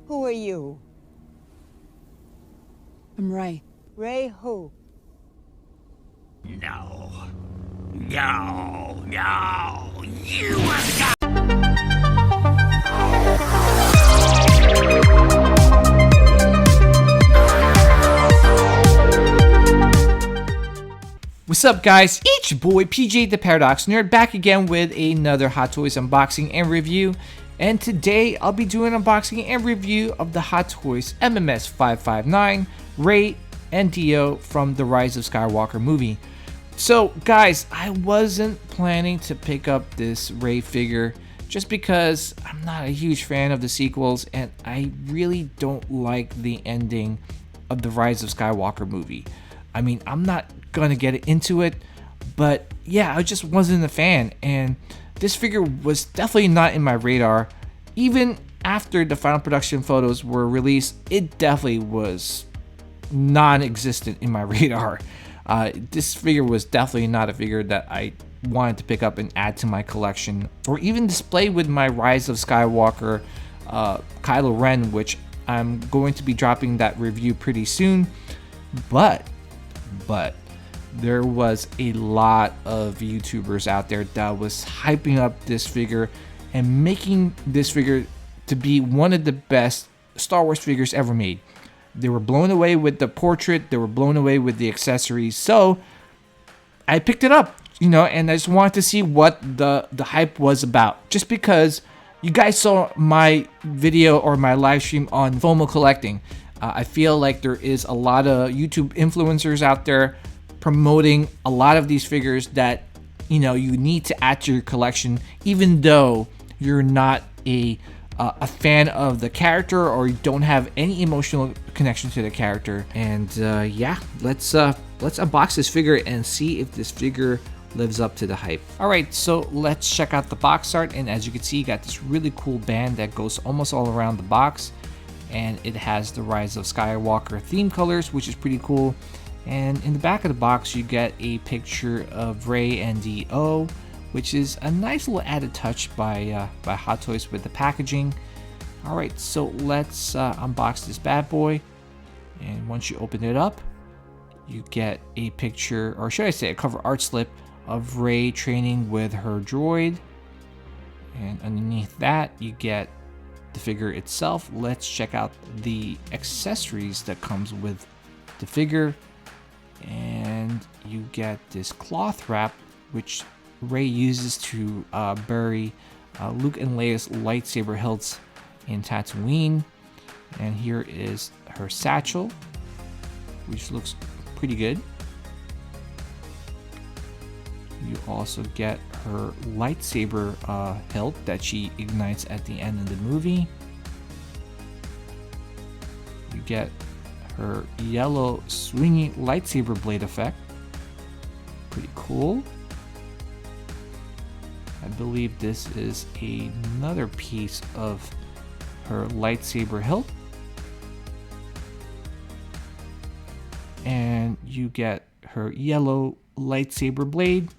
Who are you? I'm Ray. Ray who? No. No. No. You have got... What's up, guys? It's your boy PJ the Paradox Nerd back again with another Hot Toys unboxing and review. And today I'll be doing an unboxing and review of the Hot Toys MMS 559 Rey and Dio from the Rise of Skywalker movie. So guys, I wasn't planning to pick up this Rey figure just because I'm not a huge fan of the sequels and I really don't like the ending of the Rise of Skywalker movie. I mean, I'm not gonna get into it, but yeah, I just wasn't a fan, and this figure was definitely not in my radar. Even after the final production photos were released, it definitely was non-existent in my radar. This figure was definitely not a figure that I wanted to pick up and add to my collection, or even display with my Rise of Skywalker Kylo Ren, which I'm going to be dropping that review pretty soon. But there was a lot of YouTubers out there that was hyping up this figure and making this figure to be one of the best Star Wars figures ever made. They were blown away with the portrait, they were blown away with the accessories, so I picked it up, and I just wanted to see what the hype was about. Just because you guys saw my video or my live stream on FOMO collecting. I feel like there is a lot of YouTube influencers out there promoting a lot of these figures that you need to add to your collection, even though you're not a fan of the character or you don't have any emotional connection to the character. And yeah, let's unbox this figure and see if this figure lives up to the hype. All right, so let's check out the box art, and as you can see, you got this really cool band that goes almost all around the box. And it has the Rise of Skywalker theme colors, which is pretty cool. And in the back of the box, you get a picture of Rey and Dio, which is a nice little added touch by Hot Toys with the packaging. All right, so let's unbox this bad boy. And once you open it up, you get a picture, or should I say a cover art slip of Rey training with her droid. And underneath that, you get the figure itself. Let's check out the accessories that comes with the figure. And you get this cloth wrap, which Rey uses to bury Luke and Leia's lightsaber hilts in Tatooine. And here is her satchel, which looks pretty good. You also get her lightsaber hilt that she ignites at the end of the movie. You get her yellow swinging lightsaber blade effect. Pretty cool. I believe this is another piece of her lightsaber hilt. And you get her yellow lightsaber blade.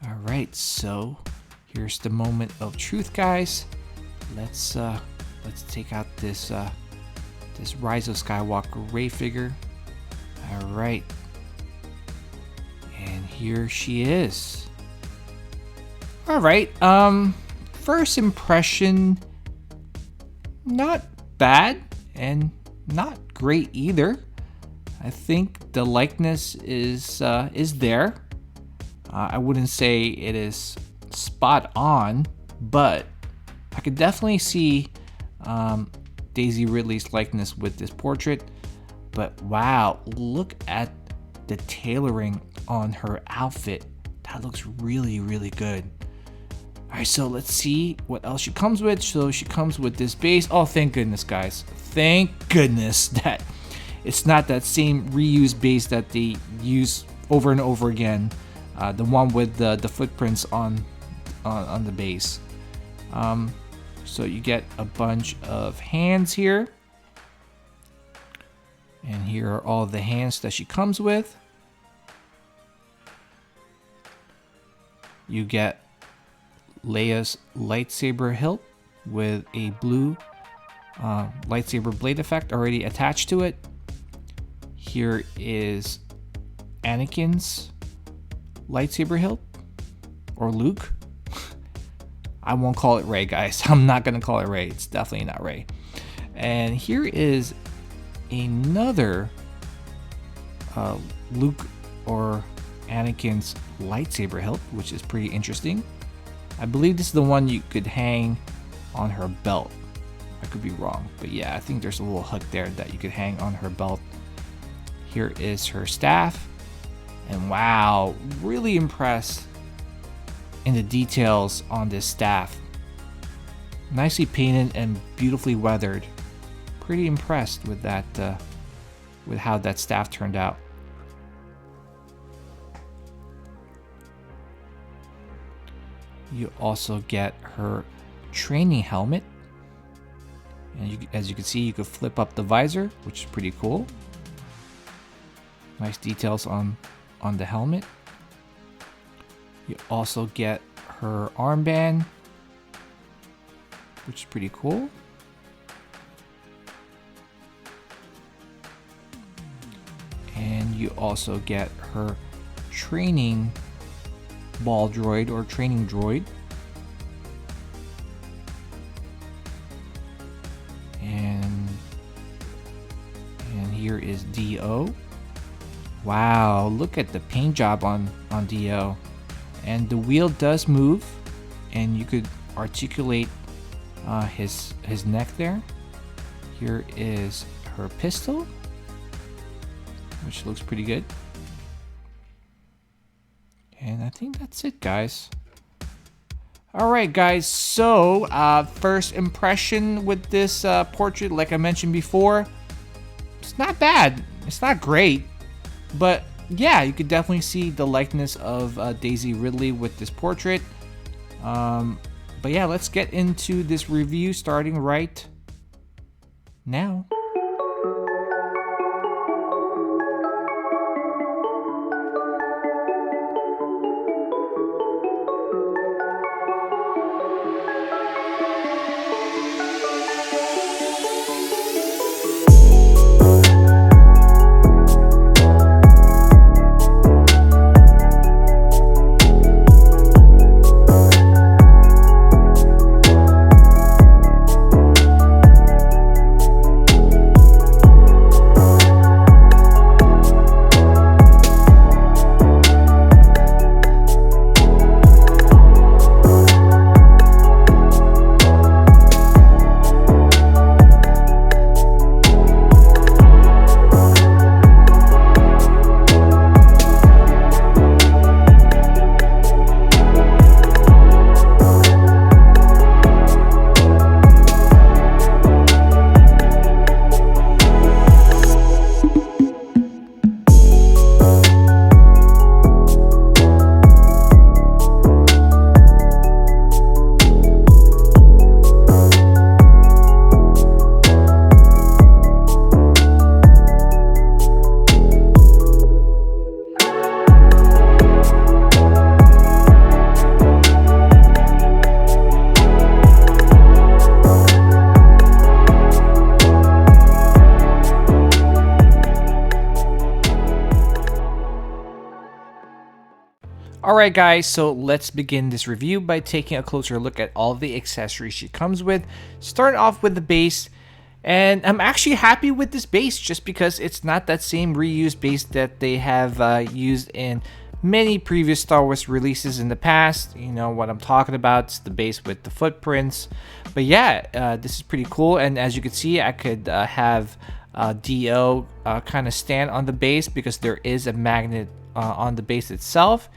All right, so here's the moment of truth, guys. Let's take out this Rise of Skywalker Rey figure. All right, and here she is. All right, first impression, not bad and not great either. I think the likeness is there. I wouldn't say it is spot on, but I could definitely see Daisy Ridley's likeness with this portrait. But wow, look at the tailoring on her outfit. That looks really, really good. All right, so let's see what else she comes with. So she comes with this base. Oh, thank goodness, guys. Thank goodness that it's not that same reused base that they use over and over again. The one with the footprints on the base. So you get a bunch of hands here. And here are all the hands that she comes with. You get Leia's lightsaber hilt with a blue lightsaber blade effect already attached to it. Here is Anakin's lightsaber hilt, or Luke. I won't call it Rey, guys. I'm not gonna call it Rey. It's definitely not Rey. And here is another Luke or Anakin's lightsaber hilt, which is pretty interesting. I believe this is the one you could hang on her belt. I could be wrong, but yeah, I think there's a little hook there that you could hang on her belt. Here is her staff, and wow, really impressed in the details on this staff. Nicely painted and beautifully weathered. Pretty impressed with that, with how that staff turned out. You also get her training helmet, and as you can see, you could flip up the visor, which is pretty cool. Nice details on the helmet. You also get her armband, which is pretty cool. And you also get her training ball droid or training droid. And here is D.O. Wow, look at the paint job on D.O. And the wheel does move, and you could articulate his neck there. Here is her pistol, which looks pretty good. And I think that's it, guys. Alright, guys, so first impression with this portrait, like I mentioned before, it's not bad. It's not great, but yeah, you could definitely see the likeness of Daisy Ridley with this portrait. But yeah, let's get into this review starting right now. Alright guys, so let's begin this review by taking a closer look at all of the accessories she comes with. Starting off with the base, and I'm actually happy with this base just because it's not that same reused base that they have used in many previous Star Wars releases in the past. You know what I'm talking about, it's the base with the footprints. But yeah, this is pretty cool, and as you can see, I could have D.O. kind of stand on the base because there is a magnet on the base itself.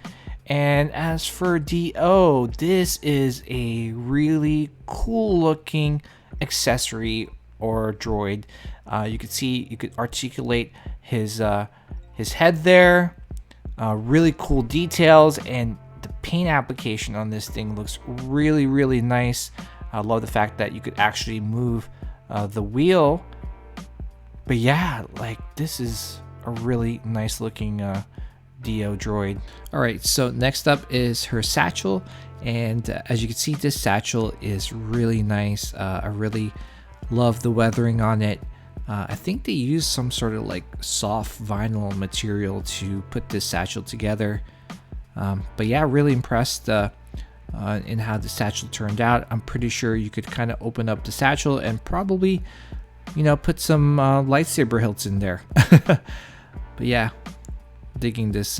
And as for D.O., this is a really cool looking accessory or droid. You could see, you could articulate his head there. Really cool details, and the paint application on this thing looks really, really nice. I love the fact that you could actually move the wheel. But yeah, like this is a really nice looking D.O. droid. Alright, so next up is her satchel, and as you can see, this satchel is really nice. I really Love the weathering on it. I think they used some sort of like soft vinyl material to put this satchel together. But yeah, really impressed in how the satchel turned out. I'm pretty sure you could kind of open up the satchel and probably, put some lightsaber hilts in there. But yeah, digging this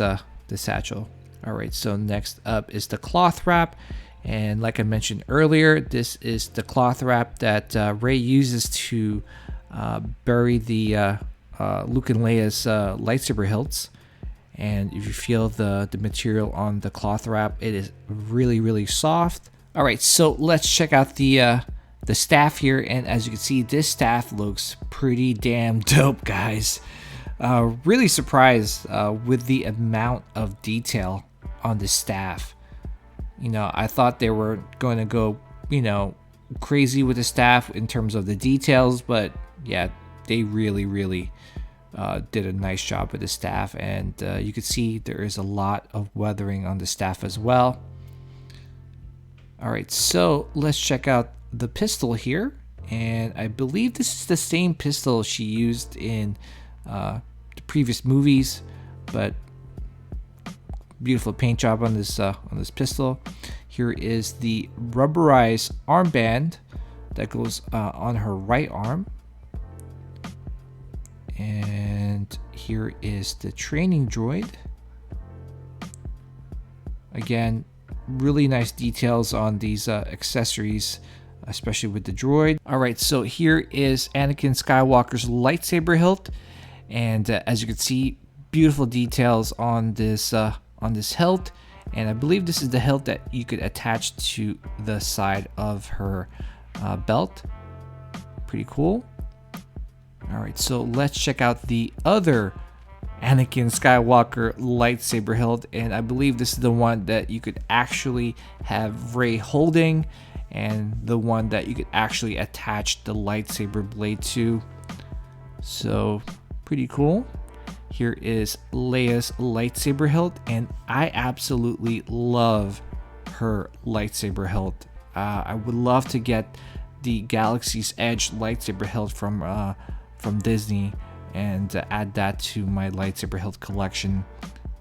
satchel. All right, so next up is the cloth wrap. And like I mentioned earlier, this is the cloth wrap that Rey uses to bury the Luke and Leia's lightsaber hilts. And if you feel the material on the cloth wrap, it is really, really soft. All right, so let's check out the staff here. And as you can see, this staff looks pretty damn dope, guys. Really surprised with the amount of detail on the staff. I thought they were going to go, crazy with the staff in terms of the details, but yeah, they really, really did a nice job with the staff, and you can see there is a lot of weathering on the staff as well. All right, so let's check out the pistol here, and I believe this is the same pistol she used in the previous movies, but beautiful paint job on this pistol. Here is the rubberized armband that goes on her right arm. And here is the training droid. Again, really nice details on these accessories, especially with the droid. All right, so here is Anakin Skywalker's lightsaber hilt, and as you can see, beautiful details on this hilt. And I believe this is the hilt that you could attach to the side of her belt. Pretty cool. All right, so let's check out the other Anakin Skywalker lightsaber hilt, and I believe this is the one that you could actually have Rey holding, and the one that you could actually attach the lightsaber blade to. So pretty cool. Here is Leia's lightsaber hilt, and I absolutely love her lightsaber hilt. I would love to get the Galaxy's Edge lightsaber hilt from Disney and add that to my lightsaber hilt collection.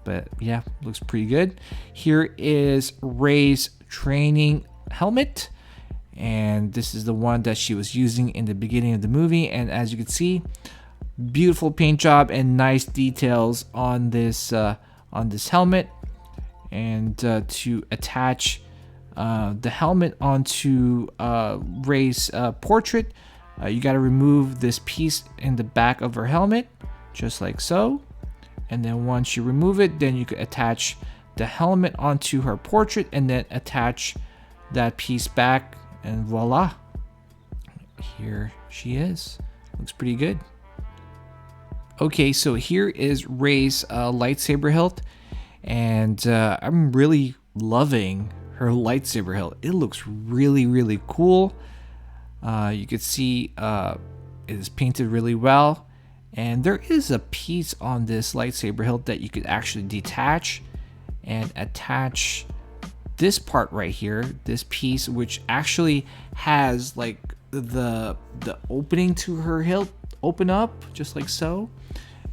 But yeah, looks pretty good. Here is Rey's training helmet, and this is the one that she was using in the beginning of the movie. And as you can see, beautiful paint job and nice details on this helmet. And to attach the helmet onto Rey's portrait, you got to remove this piece in the back of her helmet, just like so. And then once you remove it, then you can attach the helmet onto her portrait and then attach that piece back, and voila, here she is. Looks pretty good. Okay, so here is Rey's lightsaber hilt, and I'm really loving her lightsaber hilt. It looks really, really cool. You can see it is painted really well, and there is a piece on this lightsaber hilt that you could actually detach and attach this part right here, this piece, which actually has like the opening to her hilt open up just like so.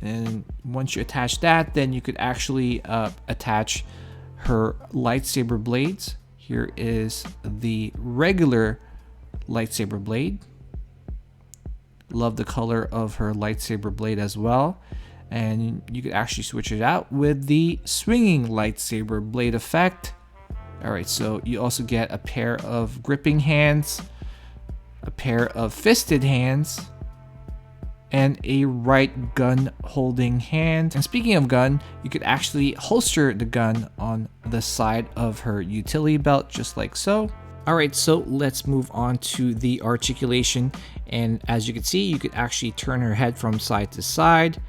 And once you attach that, then you could actually attach her lightsaber blades. Here is the regular lightsaber blade. Love the color of her lightsaber blade as well. And you could actually switch it out with the swinging lightsaber blade effect. All right, so you also get a pair of gripping hands, a pair of fisted hands, and a right gun holding hand. And speaking of gun, you could actually holster the gun on the side of her utility belt, just like so. All right, so let's move on to the articulation. And as you can see, you could actually turn her head from side to side.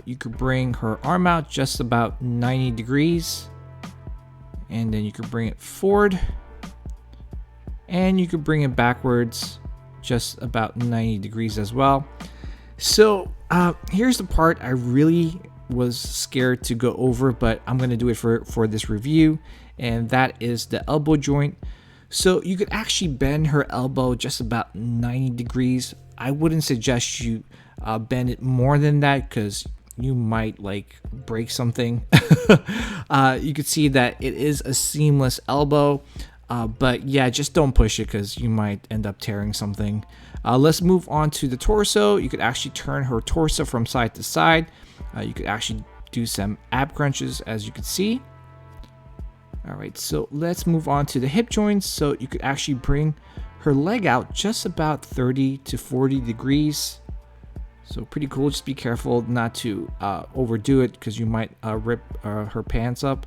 You could bring her arm out just about 90 degrees. And then you could bring it forward. And you could bring it backwards just about 90 degrees as well. So here's the part I really was scared to go over, but I'm going to do it for this review. And that is the elbow joint. So you could actually bend her elbow just about 90 degrees. I wouldn't suggest you bend it more than that because you might like break something. You could see that it is a seamless elbow, but yeah, just don't push it because you might end up tearing something. Let's move on to the torso. You could actually turn her torso from side to side. You could actually do some ab crunches, as you can see. All right, so let's move on to the hip joints. So you could actually bring her leg out just about 30 to 40 degrees. So pretty cool. Just be careful not to overdo it because you might rip her pants up.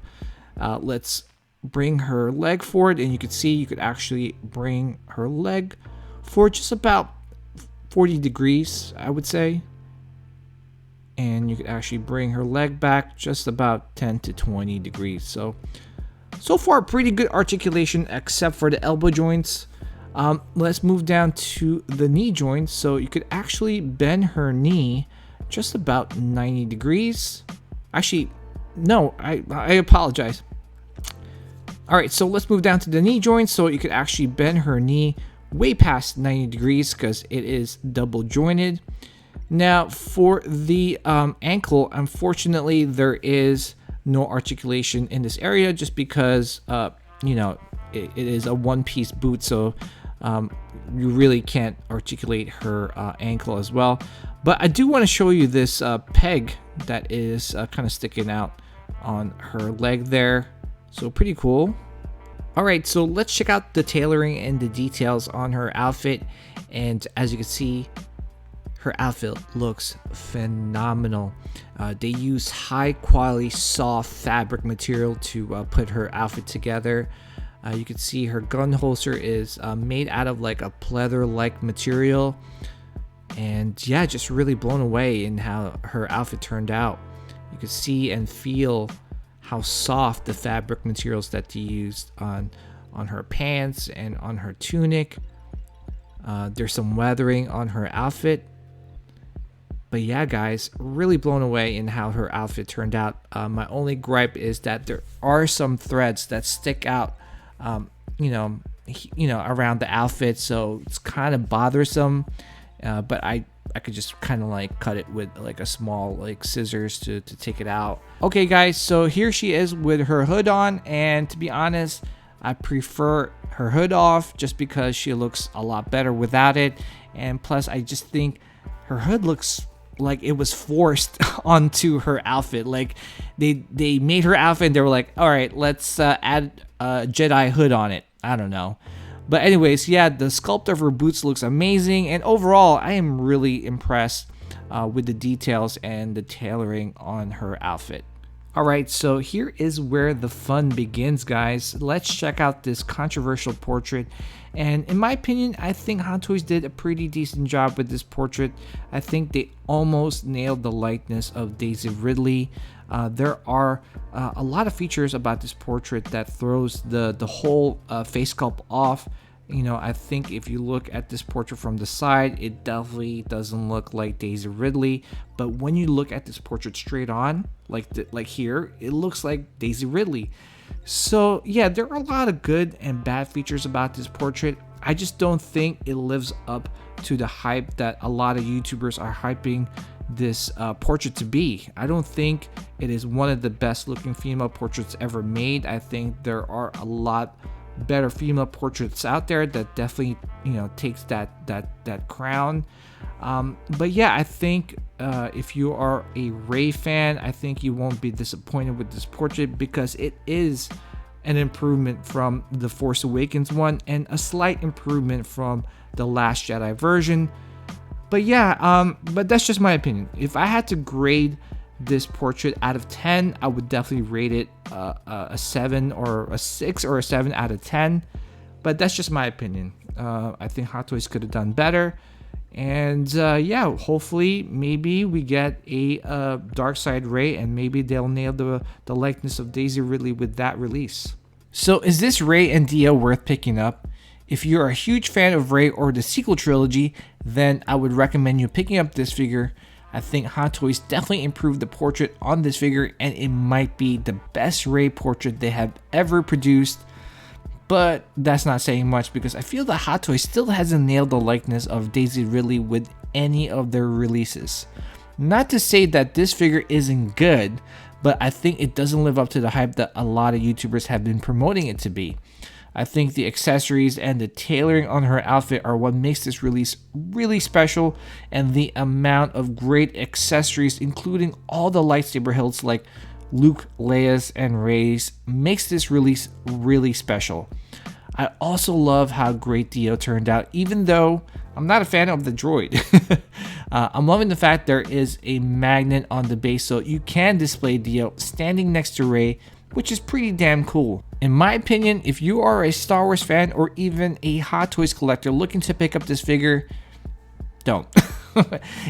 Let's bring her leg forward, and you can see you could actually bring her leg forward just about 40 degrees, I would say. And you could actually bring her leg back just about 10 to 20 degrees. So far, pretty good articulation except for the elbow joints. Let's move down to the knee joints. So you could actually bend her knee just about 90 degrees. Actually, no, I apologize. All right, so let's move down to the knee joints. So you could actually bend her knee way past 90 degrees because it is double jointed. Now for the ankle, unfortunately, there is no articulation in this area just because you know, it is a one-piece boot, so you really can't articulate her ankle as well. But I do want to show you this peg that is kind of sticking out on her leg there, so pretty cool. All right, so let's check out the tailoring and the details on her outfit. And as you can see, her outfit looks phenomenal. They use high quality soft fabric material to put her outfit together. You can see her gun holster is made out of like a pleather like material. And yeah, just really blown away in how her outfit turned out. You can see and feel how soft the fabric materials that they used on her pants and on her tunic. There's some weathering on her outfit. But yeah, guys, really blown away in how her outfit turned out. My only gripe is that there are some threads that stick out, you know, around the outfit, so it's kind of bothersome. But I could just kind of like cut it with like a small like scissors to take it out. Okay, guys, so here she is with her hood on, and to be honest, I prefer her hood off just because she looks a lot better without it, and plus I just think her hood looks like it was forced onto her outfit. Like they made her outfit and they were like, all right, let's add a Jedi hood on it. I don't know. But anyways, yeah, the sculpt of her boots looks amazing, and overall I am really impressed with the details and the tailoring on her outfit. Alright, so here is where the fun begins, guys. Let's check out this controversial portrait. And in my opinion, I think Hot Toys did a pretty decent job with this portrait. I think they almost nailed the likeness of Daisy Ridley. There are a lot of features about this portrait that throws the whole face sculpt off. You know, I think if you look at this portrait from the side, it definitely doesn't look like Daisy Ridley. But when you look at this portrait straight on, like here, it looks like Daisy Ridley. So yeah, there are a lot of good and bad features about this portrait. I just don't think it lives up to the hype that a lot of YouTubers are hyping this portrait to be. I don't think it is one of the best looking female portraits ever made. I think there are a lot better female portraits out there that definitely, you know, takes that crown. But yeah, I think if you are a Rey fan, I think you won't be disappointed with this portrait because it is an improvement from the Force Awakens one and a slight improvement from the Last Jedi version. But yeah, but that's just my opinion. If I had to grade this portrait out of 10, I would definitely rate it a 7 or a 6 or a 7 out of 10. But that's just my opinion. I think Hot Toys could have done better. And yeah, hopefully maybe we get a Dark Side Rey, and maybe they'll nail the likeness of Daisy Ridley with that release. So is this Rey and Dia worth picking up? If you're a huge fan of Rey or the sequel trilogy, then I would recommend you picking up this figure. I think Hot Toys definitely improved the portrait on this figure, and it might be the best Rey portrait they have ever produced. but that's not saying much because I feel that Hot Toys still hasn't nailed the likeness of Daisy Ridley with any of their releases. Not to say that this figure isn't good, but I think it doesn't live up to the hype that a lot of YouTubers have been promoting it to be. I think the accessories and the tailoring on her outfit are what makes this release really special, and the amount of great accessories, including all the lightsaber hilts like Luke, Leia's, and Rey's, makes this release really special. I also love how great Dio turned out, even though I'm not a fan of the droid. I'm loving the fact there is a magnet on the base so you can display Dio standing next to Rey, which is pretty damn cool. In my opinion, if you are a Star Wars fan or even a Hot Toys collector looking to pick up this figure, don't.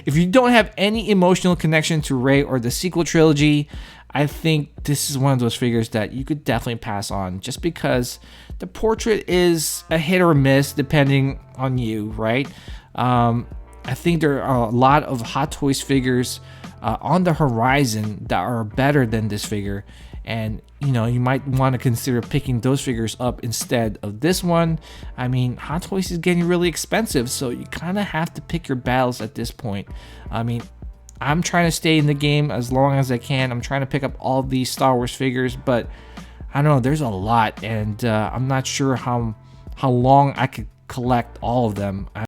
If you don't have any emotional connection to Rey or the sequel trilogy, I think this is one of those figures that you could definitely pass on, just because the portrait is a hit or miss depending on you, right? I think there are a lot of Hot Toys figures on the horizon that are better than this figure, and you know, you might want to consider picking those figures up instead of this one. I mean, Hot Toys is getting really expensive, so you kind of have to pick your battles at this point. I mean, I'm trying to stay in the game as long as I can. I'm trying to pick up all these Star Wars figures, but I don't know, there's a lot, and I'm not sure how long I could collect all of them.